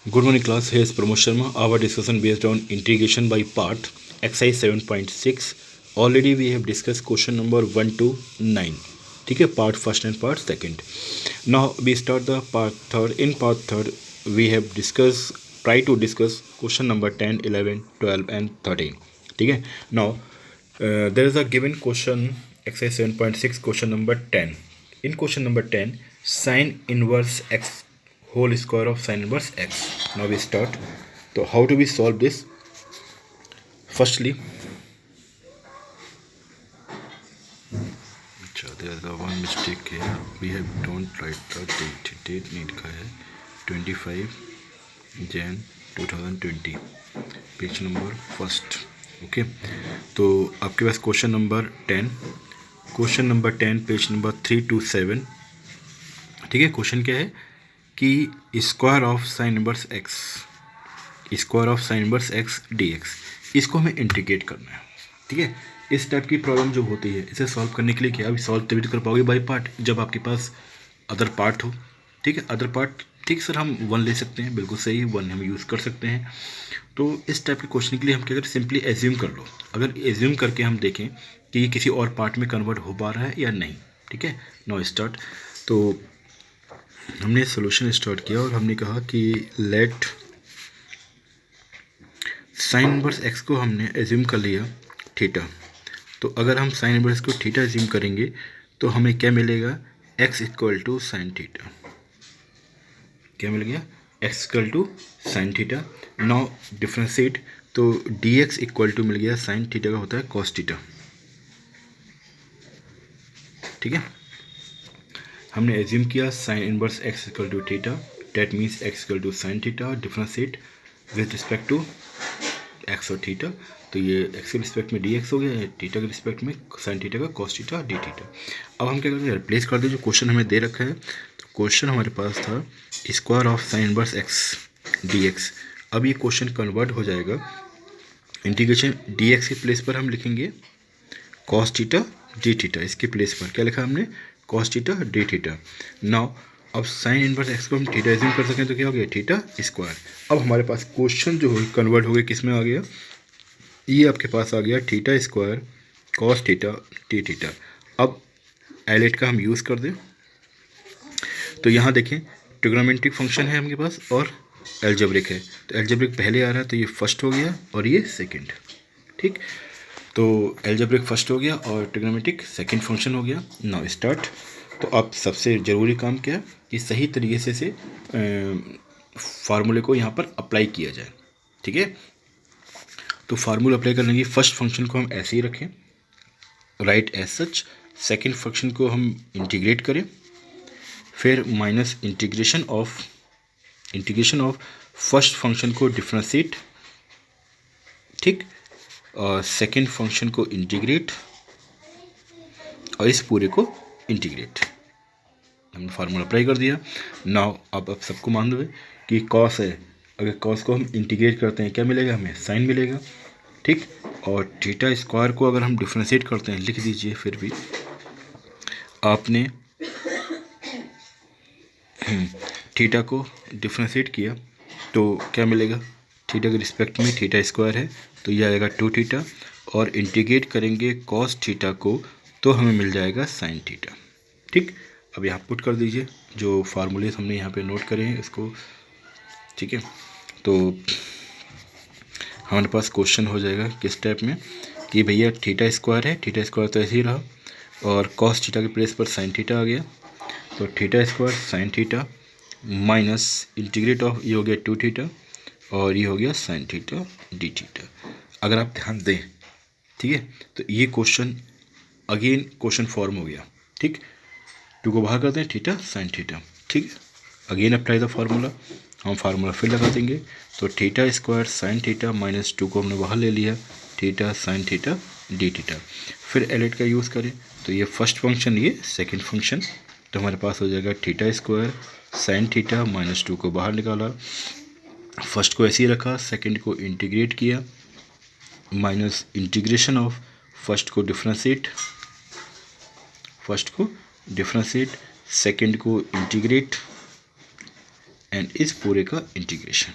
Good morning class, here is Pramod Sharma. Our discussion based on integration by part, exercise 7.6. Already we have discussed question number 1 to 9. ठीक है, part first and part second. Now we start the part third. In part third we have try to discuss question number 10, 11, 12 and 13. ठीक है. Now there is a given question, exercise 7.6, question number 10. In question number 10, sin inverse x whole square of sin inverse x. Now we start. So how do we solve this? Firstly, there is one mistake here. We have don't write the date. Date need का है 25 Jan 2020. Page number first. Okay, तो आपके पास question number 10 page number 3 to 7. ठीक है. Question क्या है कि square of sine inverse x d x, इसको हमें इंटीग्रेट करना है. ठीक है. इस टाइप की प्रॉब्लम जो होती है, इसे सॉल्व करने के लिए क्या, अभी सॉल्व तभी तो कर पाओगे बाई पार्ट जब आपके पास अदर पार्ट हो. ठीक है. अदर पार्ट, ठीक सर, हम 1 ले सकते हैं, बिल्कुल सही, 1 हम यूज़ कर सकते हैं. तो इस टाइप के क्वेश्चन के लिए हम क्या करें, सिंपली एज्यूम कर लो. अगर एज्यूम करके हम देखें कि ये किसी और पार्ट में कन्वर्ट हो पा रहा है या नहीं. ठीक है. Now start. तो हमने सोल्यूशन स्टार्ट किया और हमने कहा कि लेट साइन इनवर्स एक्स को हमने एज्यूम कर लिया थीटा. तो अगर हम साइन इनवर्स को थीटा एज्यूम करेंगे तो हमें क्या मिलेगा, x equal to sine theta. क्या मिल गया, x equal to sine theta. Now differentiate, तो डी एक्स इक्वल टू मिल गया साइन थीटा का होता है कॉस थीटा. ठीक है. हमने एज्यूम किया sine inverse x equal to theta, that means x equal to sine theta. Differentiate with respect to x और थीटा, तो ये एक्स के रिस्पेक्ट में डी एक्स हो गया, थीटा के रिस्पेक्ट में साइन थीटा का कॉस थीटा डी थीटा. अब हम क्या करेंगे, रिप्लेस कर दें जो क्वेश्चन हमें दे रखा है. तो क्वेश्चन हमारे पास था square of sine inverse x d x. अब ये क्वेश्चन कन्वर्ट हो जाएगा, इंटीग्रेशन डी एक्स के प्लेस पर हम लिखेंगे कॉस थीटा डी थीटा. इसके प्लेस पर क्या लिखा हमने, cos theta D theta. Now अब साइन इनवर्स एक्स को हम थीटा एज्यूम कर सकें तो क्या हो गया, थीटा स्क्वायर. अब हमारे पास क्वेश्चन जो है कन्वर्ट हो गया, किस में आ गया, ये आपके पास आ गया theta square cos theta D theta. अब एलेट का हम यूज़ कर दें तो यहाँ देखें ट्रिग्नोमेट्रिक फंक्शन है हमारे पास और एल्जेब्रिक है. तो एल्जेब्रिक पहले आ रहा है तो ये फर्स्ट हो गया और ये सेकंड. ठीक. तो एल्जेब्रिक फर्स्ट हो गया और ट्रिग्नोमेट्रिक सेकंड फंक्शन हो गया. Now start. तो अब सबसे ज़रूरी काम क्या है कि सही तरीके से फार्मूले को यहाँ पर अप्लाई किया जाए. ठीक है. तो फार्मूला अप्लाई करने की फर्स्ट फंक्शन को हम ऐसे ही रखें, right as such. Second function को हम इंटीग्रेट करें, फिर minus integration of first function को डिफ्रेंशिएट. ठीक. और सेकेंड फंक्शन को इंटीग्रेट और इस पूरे को इंटीग्रेट. हमने फार्मूला अप्लाई कर दिया. नाउ अब सबको मान दो कि कॉस है, अगर कॉस को हम इंटीग्रेट करते हैं क्या मिलेगा, हमें साइन मिलेगा. ठीक. और थीटा स्क्वायर को अगर हम डिफ्रेंशिएट करते हैं, लिख दीजिए, फिर भी आपने थीटा को डिफ्रेंशिएट किया तो क्या मिलेगा, थीटा के रिस्पेक्ट में थीटा स्क्वायर है तो यह आएगा 2 थीटा, और इंटीग्रेट करेंगे कॉस थीटा को तो हमें मिल जाएगा साइन थीटा. ठीक. अब यहाँ पुट कर दीजिए जो फार्मूले हमने यहाँ पे नोट करे हैं इसको. ठीक है. तो हमारे पास क्वेश्चन हो जाएगा किस टाइप में कि भैया थीटा स्क्वायर है, थीटा स्क्वायर तो ऐसे ही रहा, और कॉस थीटा के प्लेस पर साइन थीटा आ गया. तो theta square sine theta minus integrate of, ये हो गया 2 थीटा और ये हो गया साइन थीटा डी थीटा. अगर आप ध्यान दें, ठीक है, तो ये क्वेश्चन अगेन क्वेश्चन फॉर्म हो गया. ठीक. 2 को बाहर करते हैं, थीटा साइन थीटा. ठीक. अगेन अप्लाई द फार्मूला, हम फार्मूला फिर लगा देंगे. तो theta square sine theta minus 2 को हमने बाहर ले लिया, theta sine theta D theta. फिर एलेट का यूज़ करें तो ये फर्स्ट फंक्शन, ये सेकंड फंक्शन, तो हमारे पास हो जाएगा theta square sine theta minus 2 को बाहर निकाला, फर्स्ट को ऐसे ही रखा, सेकंड को इंटीग्रेट किया, माइनस इंटीग्रेशन ऑफ फर्स्ट को डिफ्रेंशिएट, सेकंड को इंटीग्रेट एंड इस पूरे का इंटीग्रेशन।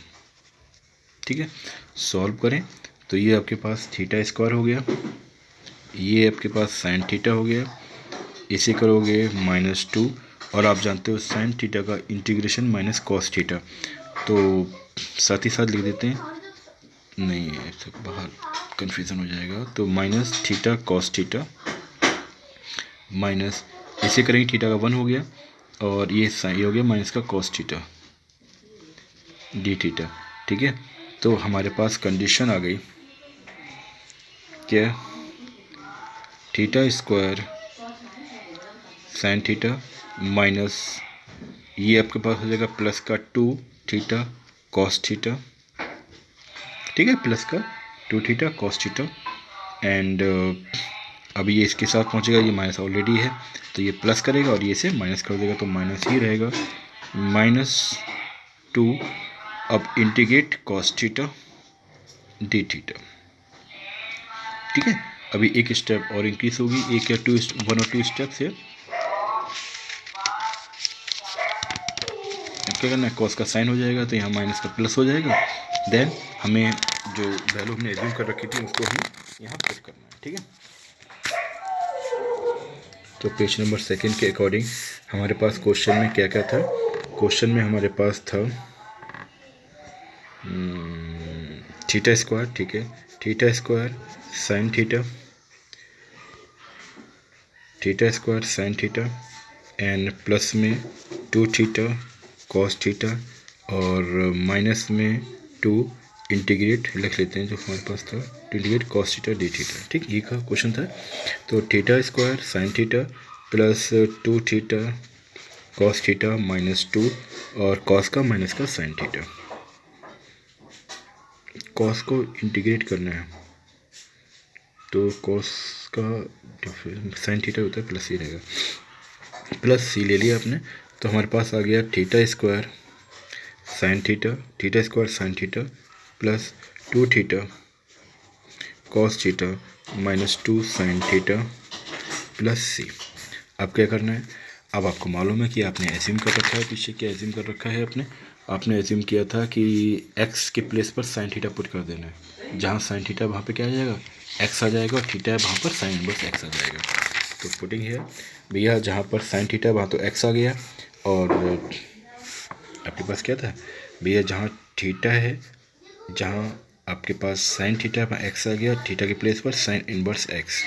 ठीक है, सॉल्व करें तो ये आपके पास थीटा स्क्वायर हो गया, ये आपके पास साइन थीटा हो गया, इसे करोगे -2, और आप जानते हो साइन थीटा का इंटीग्रेशन माइनस कॉस थीटा, तो साथ ही साथ लिख देते हैं, नहीं ऐसे बाहर कन्फ्यूज़न हो जाएगा, तो minus theta cos theta minus, इसे करेंगे थीटा का 1 हो गया, और ये हो गया माइनस का कॉस थीटा डी थीटा। ठीक है, तो हमारे पास कंडीशन आ गई क्या, theta square sine theta minus, ये आपके पास हो जाएगा प्लस का 2 थीटा कॉस थीटा। ठीक है, प्लस का 2 थीटा कॉस थीटा, एंड अब ये इसके साथ पहुंचेगा, ये माइनस ऑलरेडी है तो ये प्लस करेगा और ये से माइनस कर देगा, तो माइनस ही रहेगा, -2। अब integrate cos theta D theta. ठीक है, अभी एक स्टेप और इंक्रीज होगी, एक या 1 और 2 स्टेप से क्या करना है, कॉस का साइन हो जाएगा तो यहाँ माइनस का प्लस हो जाएगा, देन हमें जो वैल्यू हमने एज्यूम कर रखी थी उसको हमें यहाँ पुट करना है। ठीक है, तो पेज नंबर 2 के अकॉर्डिंग हमारे पास क्वेश्चन में क्या क्या था, क्वेश्चन में हमारे पास था थीटा स्क्वायर। ठीक है, theta square sine theta, theta square sine theta, and plus में 2 थीटा कॉस थीटा, और माइनस में 2 इंटीग्रेट लिख लेते हैं जो हमारे पास था, integrate cos theta D theta. ठीक, ये का क्वेश्चन था। तो theta square sine theta plus 2 theta cos theta -2, और कॉस का माइनस का साइन थीटा, कॉस को इंटीग्रेट करना है तो कॉस का साइन थीटा होता है प्लस ही रहेगा, प्लस सी ले लिया आपने, तो हमारे पास आ गया theta square sine theta, theta square sine theta plus 2 theta cos theta -2 sine theta plus c. अब क्या करना है, अब आपको मालूम है कि आपने एज्यूम कर रखा है, पीछे क्या एज्यूम कर रखा है आपने एज्यूम किया था कि x के प्लेस पर साइन थीटा पुट कर देना है, जहाँ साइन थीटा वहाँ पे क्या आ जाएगा, x आ जाएगा, और थीटा है वहाँ पर साइन इनवर्स x आ जाएगा। तो पुटिंग है भैया, जहाँ पर साइन थीटा वहाँ तो x आ गया, और आपके पास क्या था भैया, जहाँ थीटा है, जहाँ आपके पास साइन थीटा वहाँ x आ गया, थीटा के प्लेस पर साइन इनवर्स x,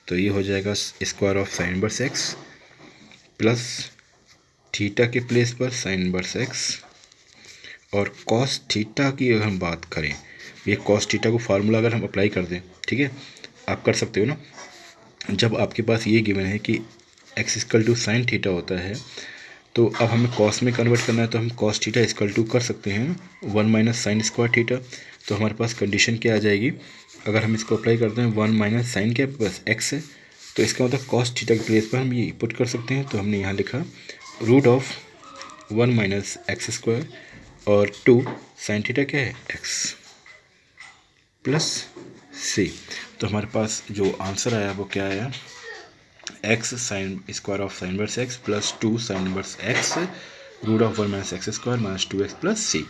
तो ये हो जाएगा square of sine inverse x plus theta के प्लेस पर साइन इनवर्स x, और कॉस थीटा की अगर हम बात करें, ये कॉस थीटा को फार्मूला अगर हम अप्लाई कर दें, ठीक है, आप कर सकते हो ना, जब आपके पास ये गिवन है कि x equal to sine theta होता है, तो अब हमें कॉस में कन्वर्ट करना है, तो हम कॉस थीटा इक्वल टू कर सकते हैं 1 माइनस साइन स्क्वायर थीटा। तो हमारे पास कंडीशन क्या आ जाएगी, अगर हम इसको अप्लाई करते हैं 1 माइनस साइन के बस x है, तो इसका मतलब कॉस थीटा के प्लेस पर हम ये पुट कर सकते हैं, तो हमने यहाँ लिखा root of 1 minus x square और 2 साइन थीटा क्या है x प्लस सी। तो हमारे पास जो आंसर आया वो क्या आया, x sine square of sine inverse x plus 2 sine inverse x root of 1 minus x square minus 2x plus c.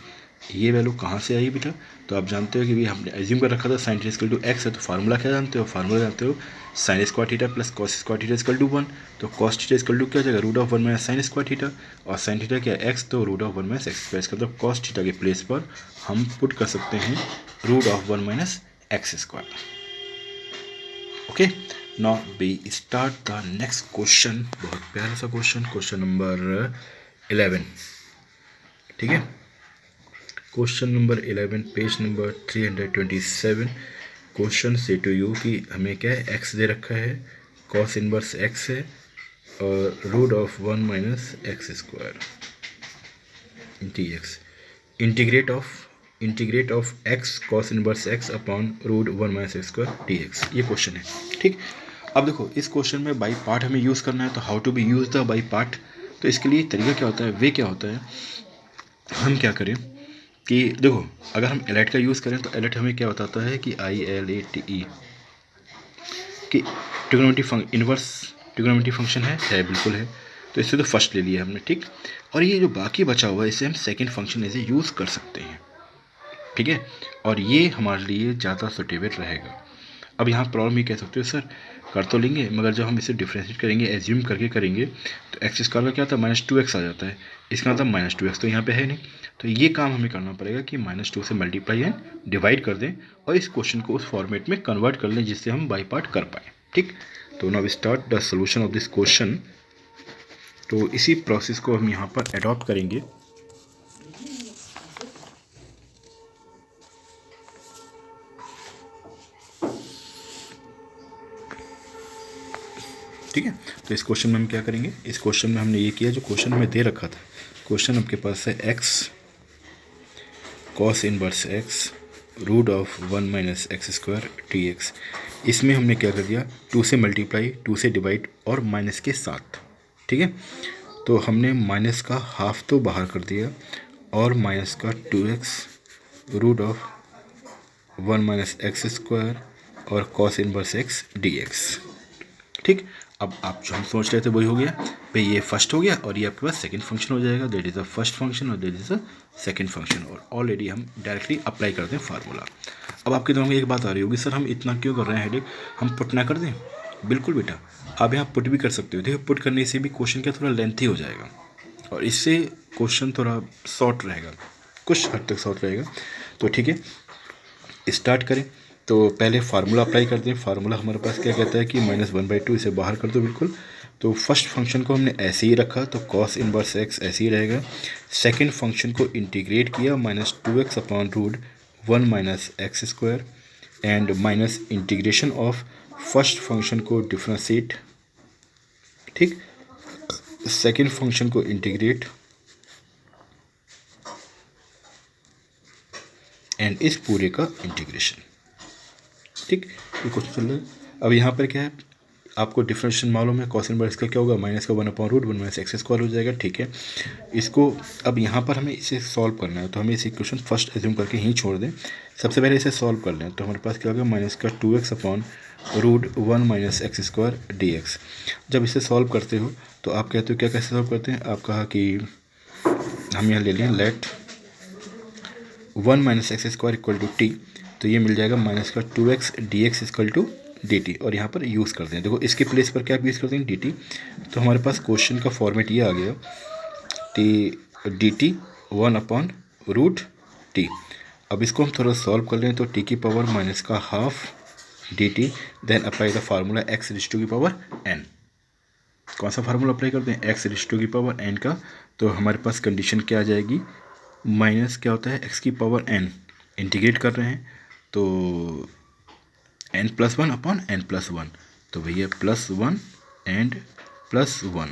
ये वैल्यू कहाँ से आई बेटा, तो आप जानते हो कि भाई हमने एज्यूम कर रखा था sine theta equal to x है, तो फार्मूला क्या जानते हो, फार्मूला जानते हो sine square theta plus cos square theta equal to 1, तो कॉस थीटा इक्वल टू क्या हो जाएगा root of 1 minus sine square theta, और साइन थीटा क्या है x, तो root of 1 minus x square, इसका मतलब कॉस थीटा के प्लेस पर हम पुट कर सकते हैं root of 1 minus x square. Okay, now we start the next question, बहुत प्यारा सा क्वेश्चन, क्वेश्चन नंबर 11। ठीक है, question number 11 page number 327। Question say to you कि हमें क्या है, x दे रखा है, कॉस इनवर्स x है, और root of 1 minus x square dx, integrate of x cos inverse x upon root 1 minus x square dx, ये क्वेश्चन है। ठीक, अब देखो इस क्वेश्चन में बाई पार्ट हमें यूज़ करना है, तो how to be use the by part, तो इसके लिए तरीका क्या होता है, वे क्या होता है, हम क्या करें कि देखो अगर हम एलाइट का यूज़ करें तो एलाइट हमें क्या बताता है कि ILATE कि ट्रिग्नोमेट्री इनवर्स ट्रिग्नोमेट्री फंक्शन है बिल्कुल है, तो इससे तो फर्स्ट ले लिया हमने, ठीक। और ये जो बाकी बचा हुआ है इसे हम सेकंड फंक्शन ऐसे यूज़ कर सकते हैं, ठीक है। और ये हमारे लिए ज़्यादा सुटेबल रहेगा। अब यहाँ प्रॉब्लम ये कह सकते हो सर कर तो लेंगे, मगर जब हम इसे डिफ्रेंशिएट करेंगे एज्यूम करके करेंगे तो एक्स स्क्वायर का क्या था -2x आ जाता है, इसका मतलब -2x तो यहाँ पे है नहीं। तो ये काम हमें करना पड़ेगा कि -2 से मल्टीप्लाई एंड डिवाइड कर दें और इस क्वेश्चन को उस फॉर्मेट में कन्वर्ट कर लें जिससे हम बाई पार्ट कर पाएँ, ठीक। तो now we start the solution of this question. तो इसी प्रोसेस को हम यहाँ पर अडॉप्ट करेंगे। ठीक है, तो इस क्वेश्चन में हम क्या करेंगे, इस क्वेश्चन में हमने ये किया जो क्वेश्चन हमें दे रखा था। क्वेश्चन आपके पास है x cos inverse x root of 1 minus x square dx। इसमें हमने क्या कर दिया, 2 से मल्टीप्लाई, 2 से डिवाइड और माइनस के साथ, ठीक है। तो हमने माइनस का हाफ तो बाहर कर दिया और माइनस का 2x root of 1 minus x square और cos इनवर्स x dx, ठीक। अब आप जो हम सोच रहे थे वही हो गया भाई, ये फर्स्ट हो गया और ये आपके पास सेकंड फंक्शन हो जाएगा, that is a first function और that is a second function. और ऑलरेडी हम डायरेक्टली अप्लाई करते हैं फार्मूला। अब आपके दिमाग में एक बात आ रही होगी, सर हम इतना क्यों कर रहे हैं हेडेक, हम पुट ना कर दें। बिल्कुल बेटा, आप यहाँ पुट भी कर सकते हो। देखो पुट करने से भी क्वेश्चन क्या थोड़ा लेंथी हो जाएगा और इससे क्वेश्चन थोड़ा शॉर्ट रहेगा, कुछ हद तक शॉर्ट रहेगा। तो ठीक है, स्टार्ट करें। तो पहले फार्मूला अप्लाई कर दें। फार्मूला हमारे पास क्या कहता है कि -1/2, इसे बाहर कर दो बिल्कुल। तो फर्स्ट फंक्शन को हमने ऐसे ही रखा तो cos इनवर्स x ऐसे ही रहेगा। सेकंड फंक्शन को इंटीग्रेट किया -2x upon root 1 minus x square and minus integration of first function को डिफ्रेंशिएट, ठीक। सेकंड फंक्शन को इंटीग्रेट एंड इस पूरे का इंटीग्रेशन, ठीक। ये क्वेश्चन चल रहा है। अब यहाँ पर क्या है, आपको डिफरेंशियल मालूम है, cos इनवर्स का क्या होगा, माइनस का 1 upon root 1 minus x square हो जाएगा, ठीक है। इसको अब यहाँ पर हमें इसे सॉल्व करना है, तो हमें इस इक्वेशन फर्स्ट एज्यूम करके ही छोड़ दें। सबसे पहले इसे सॉल्व कर लें, तो हमारे पास क्या होगा, माइनस का 2x upon root 1 minus x square dx। जब इसे सॉल्व करते हो तो आप कहते हो क्या कैसे सॉल्व करते हैं, आप कहा कि हम यहाँ ले लें let 1 minus x square equal to t, तो ये मिल जाएगा माइनस का 2x dx equal to dt। और यहाँ पर यूज़ करते हैं, देखो इसके प्लेस पर क्या यूज़ करते हैं, dt। तो हमारे पास क्वेश्चन का फॉर्मेट ये आ गया कि dt 1 अपॉन रूट टी। अब इसको हम थोड़ा सॉल्व कर लें, तो t की पावर माइनस का half dt, then apply the formula x raise to की पावर n। कौन सा फार्मूला अप्लाई करते हैं, x रेज़ टू की पावर n का। तो हमारे पास कंडीशन क्या आ जाएगी, माइनस क्या होता है x की पावर n, इंटीग्रेट कर रहे हैं तो n+1 अपॉन n+1, तो भैया +1 एंड +1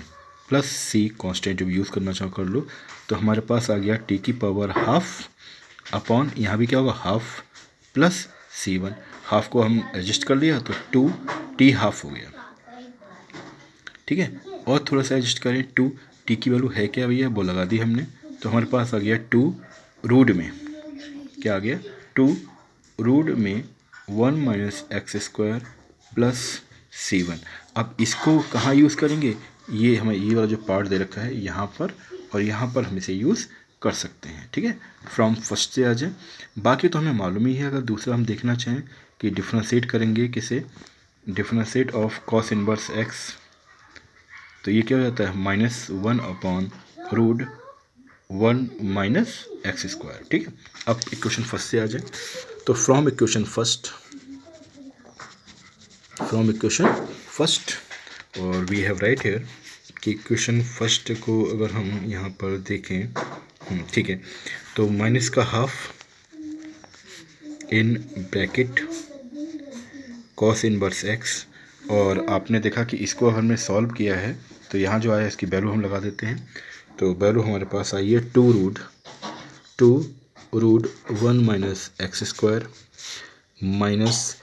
प्लस c कांस्टेंट जब यूज़ करना चाहो कर लो। तो हमारे पास आ गया t की पावर हाफ अपॉन, यहाँ भी क्या होगा हाफ प्लस c1। हाफ को हम एडजस्ट कर लिया तो 2t हाफ हो गया, ठीक है। और थोड़ा सा एडजस्ट करें, 2t की वैल्यू है क्या भैया, वो लगा दी हमने। तो हमारे पास आ गया 2 रूट में क्या आ गया, 2 रूट में 1 minus x square plus c1। अब इसको कहाँ यूज़ करेंगे, ये हमें ये वाला जो पार्ट दे रखा है यहाँ पर, और यहाँ पर हम इसे यूज़ कर सकते हैं, ठीक है। फ्रॉम फर्स्ट से आ जाए, बाकी तो हमें मालूम ही है। अगर दूसरा हम देखना चाहें कि डिफ्रेंशिएट करेंगे किसे, differentiate of cos inverse x, तो ये क्या हो जाता है -1 upon root 1 minus x square, ठीक है। अब इक्वेशन फर्स्ट से आ जाए, तो फ्रॉम इक्वेशन फर्स्ट और वी हैव राइट हेयर कि इक्वेशन फर्स्ट को अगर हम यहाँ पर देखें, ठीक है, तो माइनस का half in bracket cos inverse x, और आपने देखा कि इसको हमने सॉल्व किया है तो यहाँ जो आया इसकी वैल्यू हम लगा देते हैं। तो वैल्यू हमारे पास आई है 2 root 1 minus x square minus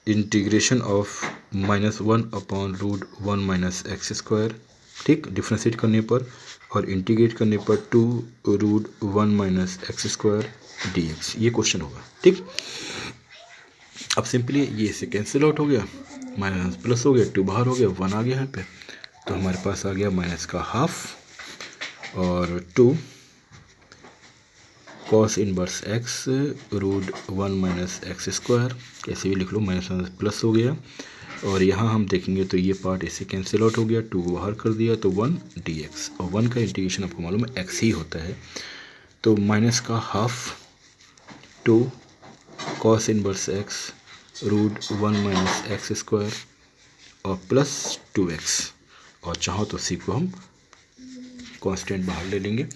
integration of -1 upon root 1 minus x square, ठीक। डिफ्रेंशिएट करने पर और इंटीग्रेट करने पर 2 root 1 minus x square dx, ये क्वेश्चन होगा, ठीक। अब सिंपली ये से कैंसिल आउट हो गया, माइनस प्लस हो गया, 2 बाहर हो गया, 1 आ गया यहाँ पे। तो हमारे पास आ गया माइनस का हाफ और 2 cos inverse x root 1 minus x square, कैसे भी लिख लो, माइनस प्लस हो गया। और यहाँ हम देखेंगे तो ये पार्ट इससे कैंसिल आउट हो गया, 2 को बाहर कर दिया तो 1 dx, और 1 का इंटीग्रेशन आपको मालूम है x ही होता है। तो माइनस का half 2 cos inverse x root 1 minus x square और प्लस 2x, और चाहो तो c को हम कांस्टेंट बाहर ले लेंगे।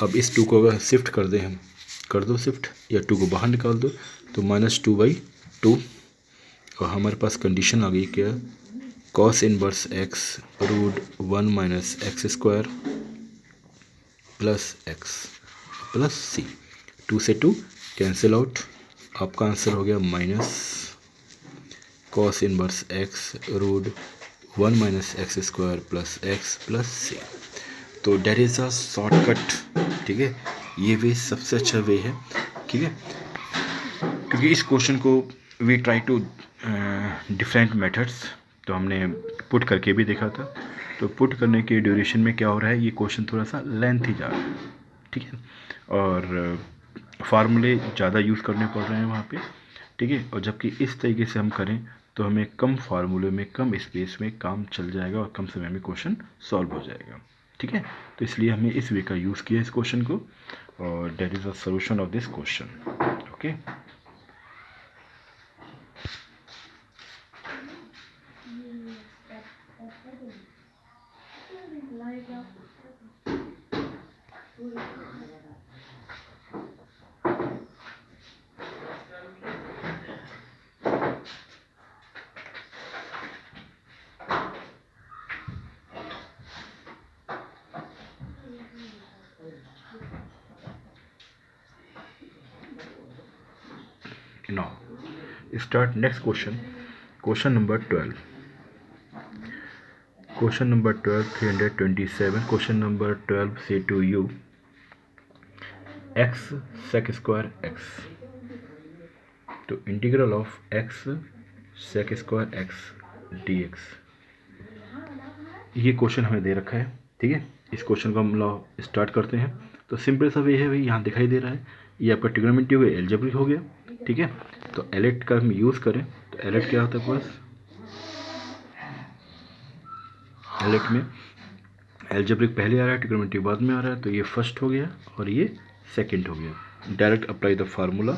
अब इस 2 को अगर शिफ्ट कर दें हम, कर दो शिफ्ट, या 2 को बाहर निकाल दो तो -2/2, और हमारे पास कंडीशन आ गई क्या, cos inverse x root 1 minus x square plus x plus c. 2 से 2 कैंसिल आउट, आपका आंसर हो गया minus cos inverse x root 1 minus x square plus x plus c. तो डेट इज़ अ शॉर्टकट, ठीक है, ये वे सबसे अच्छा वे है, ठीक है, क्योंकि इस क्वेश्चन को we try to different methods, तो हमने पुट करके भी देखा था। तो पुट करने के ड्यूरेशन में क्या हो रहा है, ये क्वेश्चन थोड़ा सा लेंथ ही जा रहा है, ठीक है, और फार्मूले ज़्यादा यूज़ करने पड़ रहे हैं वहाँ पे, ठीक है, और जबकि इस तरीके से हम करें तो हमें कम फार्मूले में कम स्पेस में काम चल जाएगा और कम समय में क्वेश्चन सॉल्व हो जाएगा, ठीक है। तो इसलिए हमने इस वे का यूज़ किया इस क्वेश्चन को, और that is the solution of this question, okay. Now start next question. Question number 12. Question number 12, 327. Question number 12 say to you, x sec square x. तो integral of x sec square x dx, ये question हमें दे रखा है, ठीक है। इस question को हम लॉ स्टार्ट करते हैं। तो सिंपल सा वे है भाई, यहाँ दिखाई दे रहा है ये आपका ट्रिग्नोमेट्री हो गया, एल्जेब्रिक हो गया, ठीक है। तो एलेट का हम यूज़ करें तो एलेट क्या होता है, बस एलेट में एल्जेब्रिक पहले आ रहा है, ट्रिग्नोमेट्री बाद में आ रहा है, तो ये फर्स्ट हो गया और ये सेकंड हो गया। डायरेक्ट अप्लाई द फार्मूला,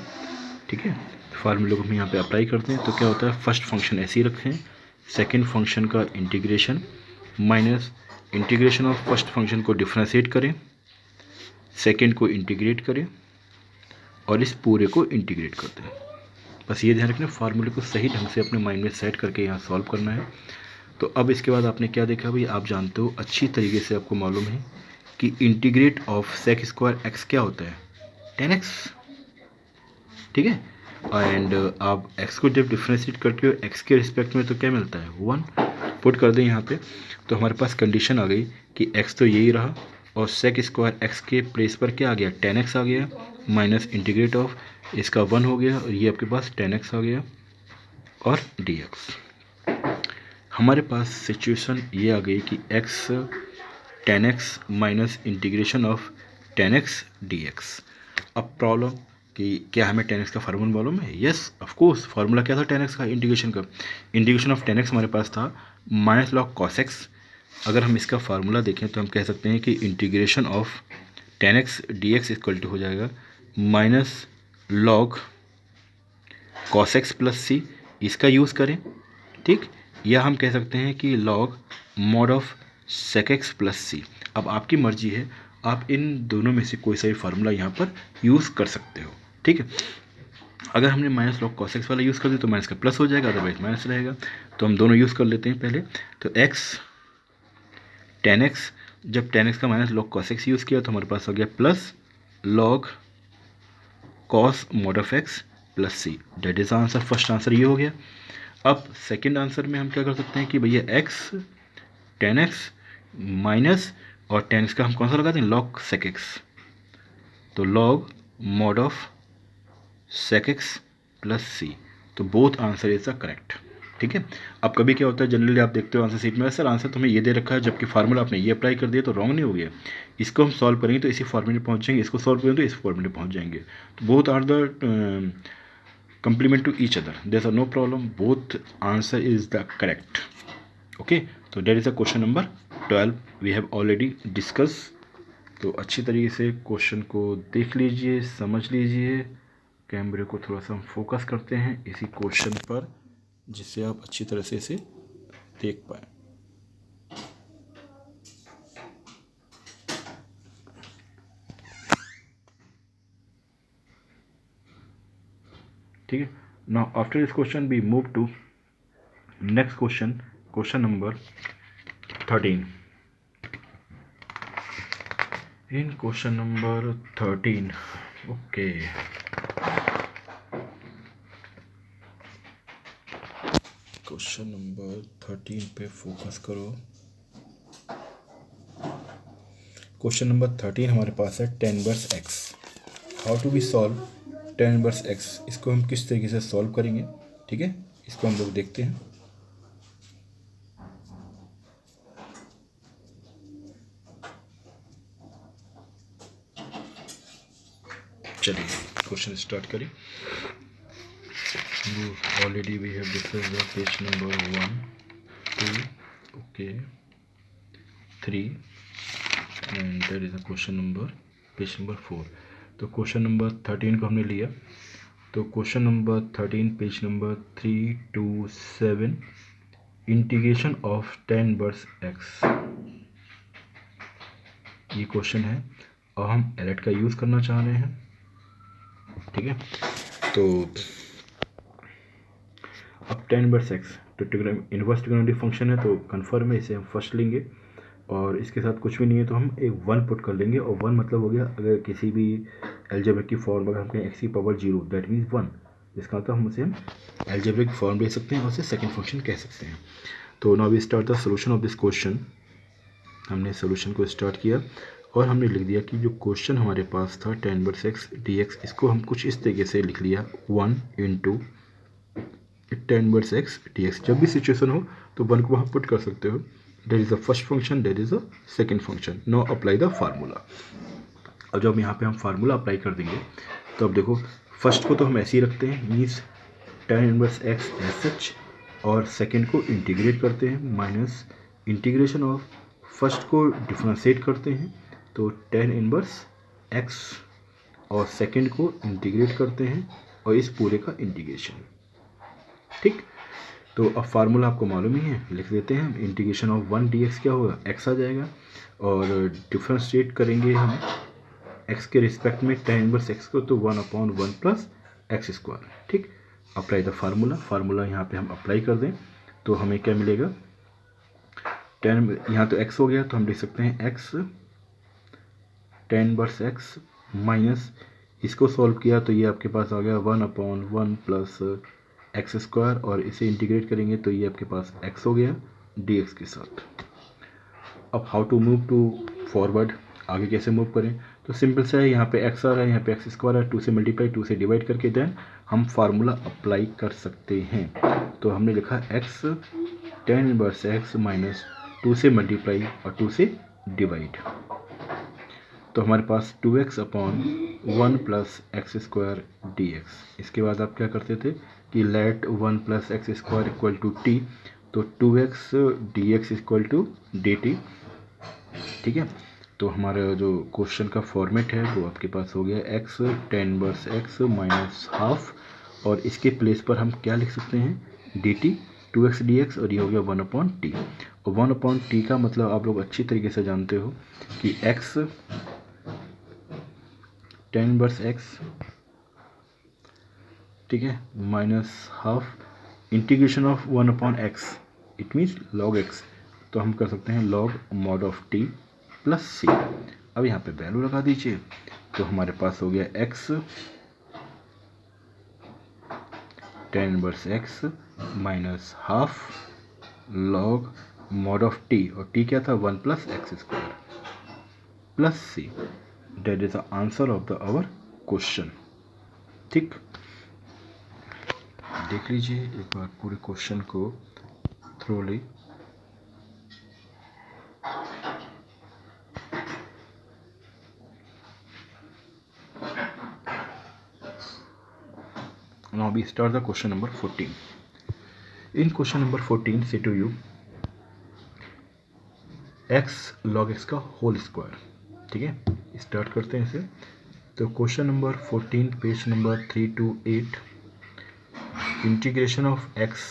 ठीक है। फार्मूले को हम यहाँ पे अप्लाई करते हैं तो क्या होता है, फर्स्ट फंक्शन ऐसे ही रखें, सेकंड फंक्शन का integration minus integration of first function को डिफ्रेंशिएट करें, सेकंड को इंटीग्रेट करें और इस पूरे को इंटीग्रेट करते हैं। बस ये ध्यान रखना, फार्मूले को सही ढंग से अपने माइंड में सेट करके यहाँ सॉल्व करना है। तो अब इसके बाद आपने क्या देखा भाई, आप जानते हो अच्छी तरीके से, आपको मालूम है कि integrate of sec square x क्या होता है, 10x, ठीक है। एंड आप x को जब डिफ्रेंशिएट करते हो x के रिस्पेक्ट में तो क्या मिलता है, 1 पुट कर दें यहाँ पे। तो हमारे पास कंडीशन आ गई कि x तो यही रहा और सेक स्क्वायर x के प्लेस पर क्या आ गया, 10x आ गया, माइनस इंटीग्रेट ऑफ इसका 1 हो गया और ये आपके पास 10x आ गया और dx। हमारे पास सिचुएशन ये आ गई कि x 10x minus integration of 10x dx। अब प्रॉब्लम कि क्या हमें 10x का फार्मूला मालूम है, यस ऑफ कोर्स, फार्मूला क्या था 10x का, इंटीग्रेशन का, इंटीग्रेशन ऑफ 10x हमारे पास था माइनस लॉग कॉस एक्स। अगर हम इसका फार्मूला देखें तो हम कह सकते हैं कि integration of 10x dx equal to हो जाएगा minus log cos x plus c, इसका यूज़ करें, ठीक, या हम कह सकते हैं कि log mod of sec x plus c. अब आपकी मर्जी है, आप इन दोनों में से कोई सा भी फार्मूला यहाँ पर यूज़ कर सकते हो, ठीक है। अगर हमने माइनस लॉग कॉस एक्स वाला यूज़ कर दिया तो माइनस का प्लस हो जाएगा, अदरवाइज माइनस रहेगा। तो हम दोनों यूज़ कर लेते हैं पहले। तो एक्स 10x, जब 10x का minus log cos x use किया तो हमारे पास हो गया plus log cos mod of x plus c, that is answer. First answer ये हो गया। अब सेकेंड आंसर में हम क्या कर सकते हैं कि भैया x 10x माइनस और 10x का हम कौन सा लगाते हैं, लॉग सेक एक्स, तो log mod of sec x plus c. तो both answer is the correct, ठीक है। अब कभी क्या होता है, जनरली आप देखते हो आंसर शीट में, सर आंसर तो हमें ये दे रखा है, जबकि फार्मूला आपने ये अप्लाई कर दिया तो रॉन्ग नहीं हो गया। इसको हम सॉल्व करेंगे तो इसी फॉर्मूले में पहुँच जाएंगे, इसको सॉल्व करेंगे तो इस फॉर्मूले में पहुँच जाएंगे। तो both are the complement to each other, there's a no problem, both answer is the correct. Okay, so that is the question number 12 we have already discussed. तो अच्छी तरीके से क्वेश्चन को देख लीजिए, समझ लीजिए। कैमरे को थोड़ा सा हम फोकस करते हैं इसी क्वेश्चन पर, जिससे आप अच्छी तरह से इसे देख पाएँ। ठीक है। Now after this question we move to next question, question number 13. In question number 13, okay, question number 13 पे फोकस करो। क्वेश्चन नंबर 13 हमारे पास है tan inverse x। How to be solve tan inverse x, इसको हम किस तरीके से सॉल्व करेंगे, ठीक है, इसको हम लोग देखते हैं। चलिए क्वेश्चन स्टार्ट करें। Already we have discussed the page number 1, 2, okay, 3, and that is the question number page number 4। तो क्वेश्चन नंबर 13 को हमने लिया। तो question number 13 page number 327, integration of tan inverse x, ये क्वेश्चन है और हम एलेट का यूज़ करना चाह रहे हैं। ठीक है, तो अब tan इनवर्स x तो इनवर्स ट्रिग्नोमेट्रिक फंक्शन है, तो कन्फर्म है, इसे हम फर्स्ट लेंगे और इसके साथ कुछ भी नहीं है तो हम एक 1 पुट कर लेंगे। और 1 मतलब हो गया, अगर किसी भी एल्जेब्रिक की फॉर्म अगर हम कहें x की पावर 0 दैट मीन्स 1, इसका मतलब हम उसे हम एल्जेब्रिक फॉर्म ले सकते हैं और उसे सेकेंड फंक्शन कह सकते हैं। तो now we start the solution of this question. हमने सोल्यूशन को स्टार्ट किया और हमने लिख दिया कि जो क्वेश्चन हमारे पास था tan इनवर्स x dx, इसको हम कुछ इस तरीके से लिख लिया 1 into tan inverse x dx। जब भी सिचुएशन हो तो 1 को वहाँ पुट कर सकते हो। That is the first function, that is the second function. Now apply the formula. अब जब यहाँ पे हम फार्मूला अप्लाई कर देंगे तो अब देखो, फर्स्ट को तो हम ऐसे ही रखते हैं, means tan inverse x as such, और सेकेंड को इंटीग्रेट करते हैं, माइनस इंटीग्रेशन ऑफ फर्स्ट को डिफ्रेंशिएट करते हैं तो tan इनवर्स x, और सेकेंड को इंटीग्रेट करते हैं और इस पूरे का इंटीग्रेशन। ठीक, तो अब फार्मूला आपको मालूम ही है, लिख देते हैं। इंटीग्रेशन ऑफ 1 dx क्या होगा, x आ जाएगा, और डिफ्रेंशिएट करेंगे हम x के रिस्पेक्ट में tan इनवर्स x को, तो 1/1 प्लस एक्स स्क्वायर। ठीक, अप्लाई द फार्मूला। फार्मूला यहाँ पे हम अप्लाई कर दें तो हमें क्या मिलेगा, tan, यहाँ तो x हो गया तो हम लिख सकते हैं x tan inverse x minus, इसको सॉल्व किया तो ये आपके पास आ गया 1/1 प्लस एक्स स्क्वायर, और इसे इंटीग्रेट करेंगे तो ये आपके पास x हो गया dx के साथ। अब how to move to forward, आगे कैसे मूव करें, तो सिंपल सा है, यहाँ पे x आ रहा है, यहाँ पे एक्स स्क्वायर है, 2 से मल्टीप्लाई, 2 से डिवाइड करके देन हम फार्मूला अप्लाई कर सकते हैं। तो हमने लिखा x tan inverse x minus 2 से मल्टीप्लाई और 2 से डिवाइड, तो हमारे पास 2x/1 plus x square d x. इसके बाद आप क्या करते थे कि let 1 plus x square equal to t, तो 2x d x equal to d t. ठीक है, तो हमारा जो क्वेश्चन का फॉर्मेट है वो आपके पास हो गया x tan inverse x minus half, और इसके प्लेस पर हम क्या लिख सकते हैं, डी टी 2x dx, और ये हो गया 1/t। और 1/t का मतलब आप लोग अच्छी तरीके से जानते हो कि x tan इनवर्स x, ठीक है, minus half integration of 1/x, it means log x, तो हम कर सकते हैं log mod of t plus c। अब यहाँ पे वैल्यू लगा दीजिए तो हमारे पास हो गया x tan inverse x minus half log mod of t, और t क्या था 1 plus x square plus c। That is the answer of the our question. ठीक, देख लीजिए एक बार पूरे क्वेश्चन को thoroughly. Now we start the question number 14. In question number 14 say to you x log x का होल स्क्वायर। ठीक है, स्टार्ट करते हैं इसे। तो question number 14 page number 328, integration of x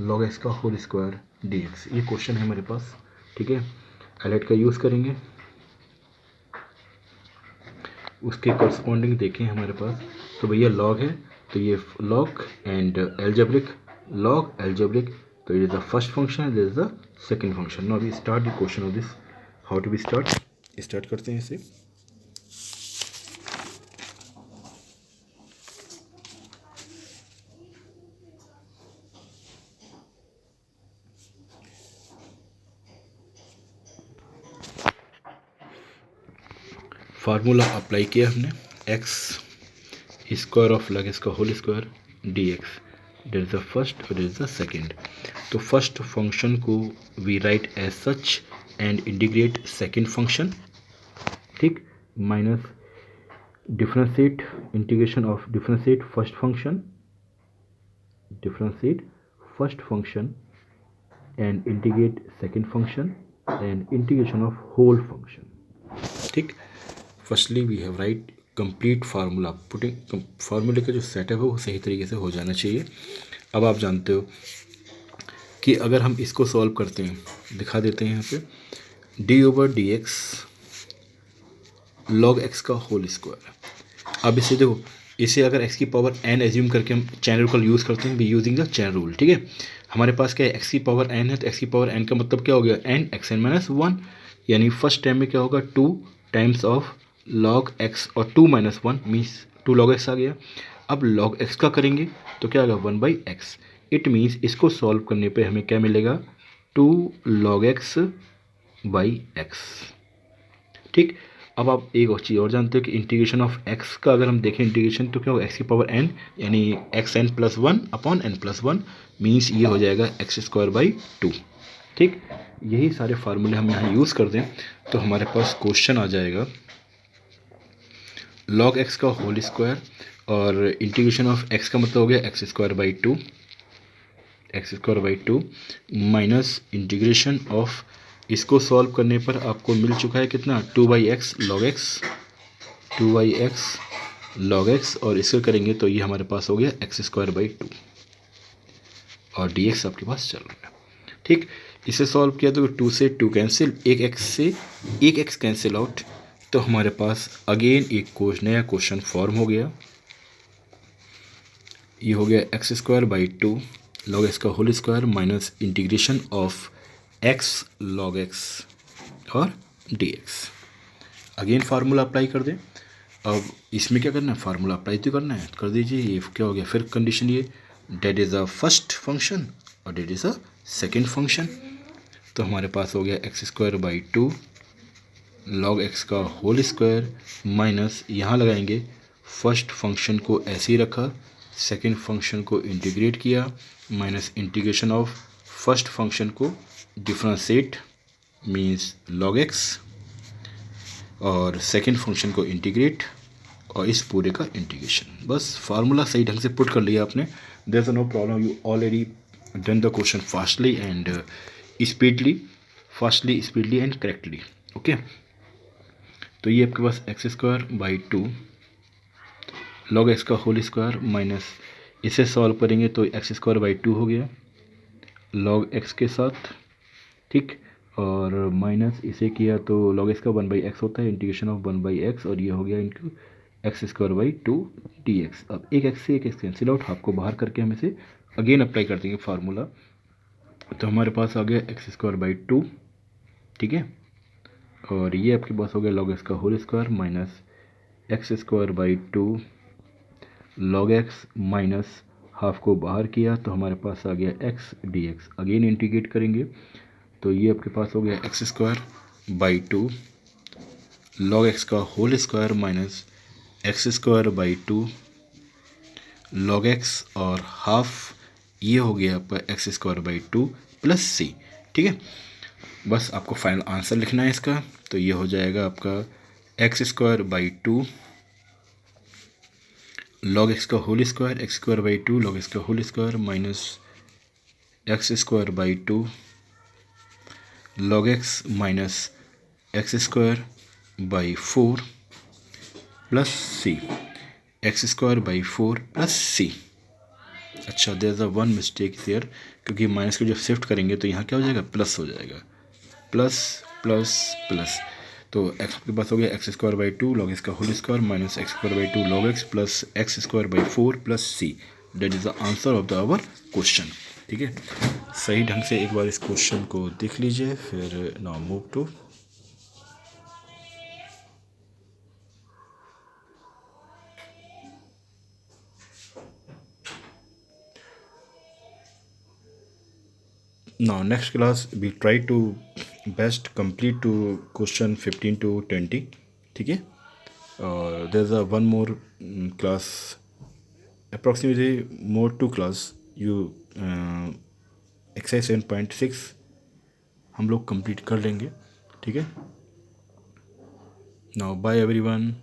log x का होल स्क्वायर dx, ये question है हमारे पास। ठीक है, हाईलाइट का यूज़ करेंगे। उसके करस्पॉन्डिंग देखें हमारे पास, तो भैया लॉग है तो ये log and algebraic, log algebraic, तो it is the first function, this is the second function. Now we start the question of this. How to be start करते हैं इसे। फार्मूला अप्लाई किया हमने, x square of log x का whole square d x, that is the first और that is the second. तो first function को we write as such and integrate second function. ठीक, minus differentiate, integration of differentiate first function, differentiate first function and integrate second function and integration of whole function. ठीक, firstly we have write complete formula, putting फार्मूले का जो setup है वो सही तरीके से हो जाना चाहिए। अब आप जानते हो कि अगर हम इसको सॉल्व करते हैं, दिखा देते हैं यहाँ पे, D over D x log x का होल स्क्वायर। अब इसे देखो, इसे अगर x की पावर n एज्यूम करके हम चैन रूल का यूज़ करते हैं, be using the chain rule. ठीक है, हमारे पास क्या है, x की पावर n है, तो x की पावर n का मतलब क्या हो गया, n x n माइनस 1, यानी फर्स्ट टाइम में क्या होगा 2 टाइम्स ऑफ लॉग x, और 2 माइनस 1 मीन्स 2 लॉग x आ गया। अब लॉग x का करेंगे तो क्या आएगा 1/x। इट मीन्स इसको सॉल्व करने पे हमें क्या मिलेगा, 2 log x बाई x। ठीक, अब आप एक और चीज़ और जानते हो कि इंटीग्रेशन ऑफ x का अगर हम देखें इंटीग्रेशन, तो क्या होगा x की पावर n, यानी xn plus 1 upon n plus 1, means ये हो जाएगा x स्क्वायर बाई 2। ठीक, यही सारे फार्मूले हम यहाँ यूज़ कर दें तो हमारे पास क्वेश्चन आ जाएगा log x का होल स्क्वायर, और इंटीग्रेशन ऑफ x का मतलब हो गया x square by 2, x square by 2 minus integration of, इसको सॉल्व करने पर आपको मिल चुका है कितना, 2/x log x, 2/x log x, और इसको करेंगे तो ये हमारे पास हो गया एक्स स्क्वायर बाई 2, और dx आपके पास चल रहा है। ठीक, इसे सॉल्व किया तो 2 से 2 कैंसिल, एक x से एक x कैंसिल आउट, तो हमारे पास अगेन एक नया क्वेश्चन फॉर्म हो गया। ये हो गया x square by 2 log x का whole square minus integration of x log x और dx। अगेन फार्मूला अप्लाई कर दें। अब इसमें क्या करना है, फार्मूला अप्लाई तो करना है, कर दीजिए। ये क्या हो गया, फिर कंडीशन ये, that is a first function और that is a second function. तो हमारे पास हो गया x square by 2 log x का होल स्क्वायर माइनस, यहाँ लगाएंगे फर्स्ट फंक्शन को ऐसे ही रखा, सेकेंड फंक्शन को इंटीग्रेट किया, minus integration of first function को डिफरेंशिएट मीन्स log x, और सेकेंड फंक्शन को इंटीग्रेट, और इस पूरे का इंटीग्रेशन। बस फार्मूला सही ढंग से पुट कर लिया आपने, there is no problem, you already done the question fastly and speedly and correctly. Okay, तो ये आपके पास x square by 2 log x का होल स्क्वायर माइनस, इसे सॉल्व करेंगे तो एक्स स्क्वायर बाई 2 हो गया log x के साथ। ठीक, और माइनस इसे किया तो log x का 1/x होता है, इंटीग्रेशन ऑफ 1/x, और ये हो गया into x square by 2 dx। अब एक x से एक x कैंसिल आउट, हाफ को बाहर करके हम इसे अगेन अप्लाई कर देंगे फार्मूला, तो हमारे पास आ गया एक्स स्क्वायर बाई 2। ठीक है, और ये आपके पास हो गया log x का whole square minus x square by 2 log x minus half को बाहर किया तो हमारे पास आ गया x dx। अगेन इंटीग्रेट करेंगे तो ये आपके पास हो गया x square by 2 log x का whole square minus x square by 2 log x और हाफ ये हो गया आपका x square by two plus c. ठीक है, बस आपको फाइनल आंसर लिखना है इसका। तो ये हो जाएगा आपका x square by two log x का whole square, x square by two log x का whole square minus x square by two log x minus x square by four plus c, x square by four plus c. अच्छा, there is a one mistake there, क्योंकि minus को जब shift करेंगे तो यहाँ क्या हो जाएगा, प्लस हो जाएगा, प्लस प्लस प्लस। तो एक्स आपके पास हो गया x square by two log x का whole square minus x square by two log x plus x square by four plus c. That is the answer of the our question. ठीक है, सही ढंग से एक बार इस क्वेश्चन को देख लीजिए, फिर now move to now next class we try to best complete to question 15 to 20. ठीक है, और there's a one more class approximately more two class you exercise 7.6 हम लोग कंप्लीट कर लेंगे। ठीक है, नाउ बाय एवरीवन।